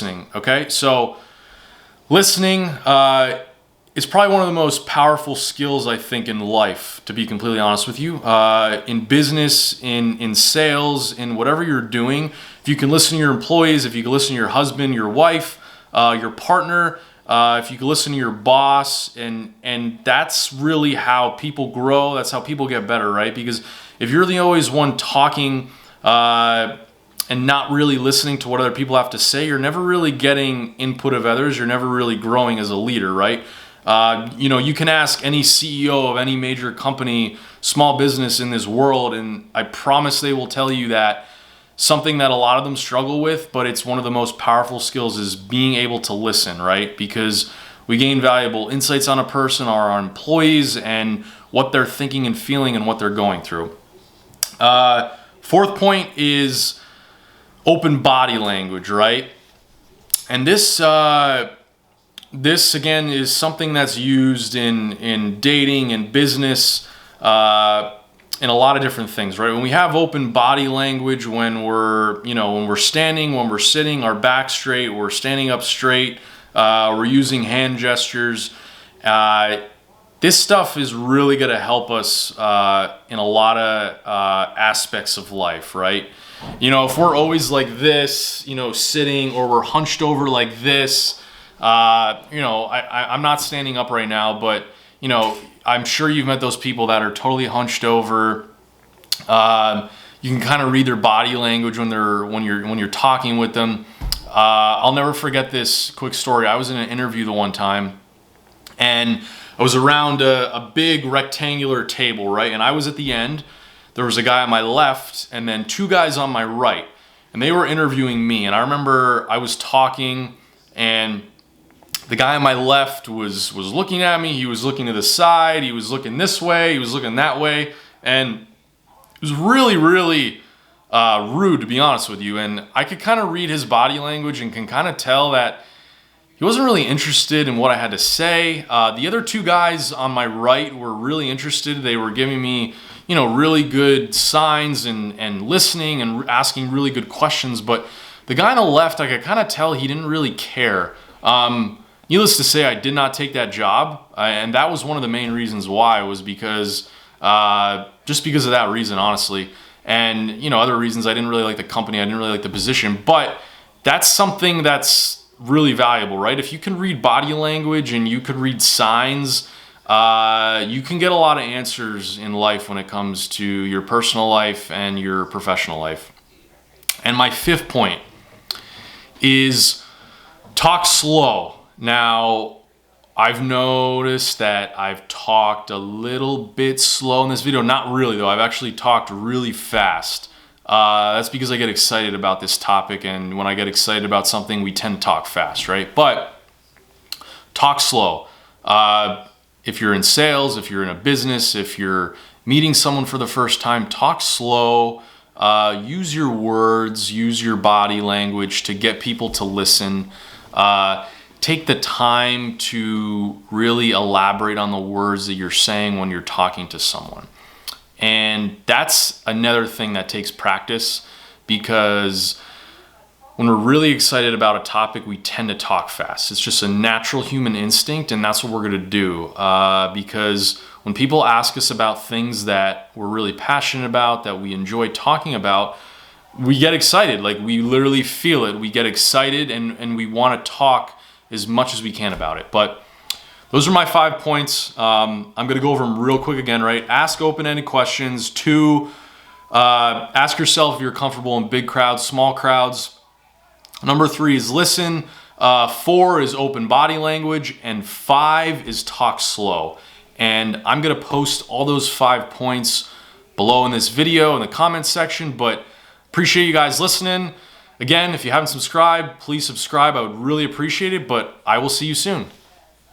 listening, okay? So listening is probably one of the most powerful skills, I think, in life, to be completely honest with you. In business, in sales, in whatever you're doing, if you can listen to your employees, if you can listen to your husband, your wife, your partner, if you can listen to your boss, and that's really how people grow, that's how people get better, right? Because if you're the always one talking and not really listening to what other people have to say, you're never really getting input of others, you're never really growing as a leader, right? You can ask any CEO of any major company, small business in this world, and I promise they will tell you that something that a lot of them struggle with, but it's one of the most powerful skills, is being able to listen, right? Because we gain valuable insights on a person or our employees and what they're thinking and feeling and what they're going through. Fourth point is open body language, right? And this again is something that's used in dating and business, in a lot of different things, right? When we have open body language, when we're standing, when we're sitting, our back straight, we're standing up straight, we're using hand gestures. This stuff is really going to help us in a lot of aspects of life, right? If we're always like this, sitting, or we're hunched over like this, I'm not standing up right now, but I'm sure you've met those people that are totally hunched over. You can kind of read their body language when you're talking with them. I'll never forget this quick story. I was in an interview the one time, and I was around a big rectangular table, right? And I was at the end. There was a guy on my left, and then two guys on my right, and they were interviewing me. And I remember I was talking, and the guy on my left was looking at me. He was looking to the side. He was looking this way. He was looking that way. And it was really, really rude, to be honest with you. And I could kind of read his body language and can kind of tell that he wasn't really interested in what I had to say. The other two guys on my right were really interested. They were giving me, really good signs and listening and asking really good questions. But the guy on the left, I could kind of tell he didn't really care. Needless to say, I did not take that job, and that was one of the main reasons why, was because, just because of that reason, honestly. And, other reasons, I didn't really like the company, I didn't really like the position, but that's something that's really valuable, right? If you can read body language and you could read signs, you can get a lot of answers in life when it comes to your personal life and your professional life. And my fifth point is talk slow. Now, I've noticed that I've talked a little bit slow in this video. Not really, though. I've actually talked really fast. That's because I get excited about this topic, and when I get excited about something, we tend to talk fast, right? But talk slow. If you're in sales, if you're in a business, if you're meeting someone for the first time, talk slow. Use your words, use your body language to get people to listen. Take the time to really elaborate on the words that you're saying when you're talking to someone. And that's another thing that takes practice, because when we're really excited about a topic, we tend to talk fast. It's just a natural human instinct, and that's what we're going to do. Because when people ask us about things that we're really passionate about, that we enjoy talking about, we get excited. Like, we literally feel it. We get excited, and we want to talk as much as we can about it. But those are my 5 points. I'm going to go over them real quick again, right? Ask open-ended questions. 2, ask yourself if you're comfortable in big crowds, small crowds. Number 3 is listen. 4 is open body language. And 5 is talk slow. And I'm going to post all those 5 points below in this video in the comments section. But appreciate you guys listening. Again, if you haven't subscribed, please subscribe. I would really appreciate it, but I will see you soon.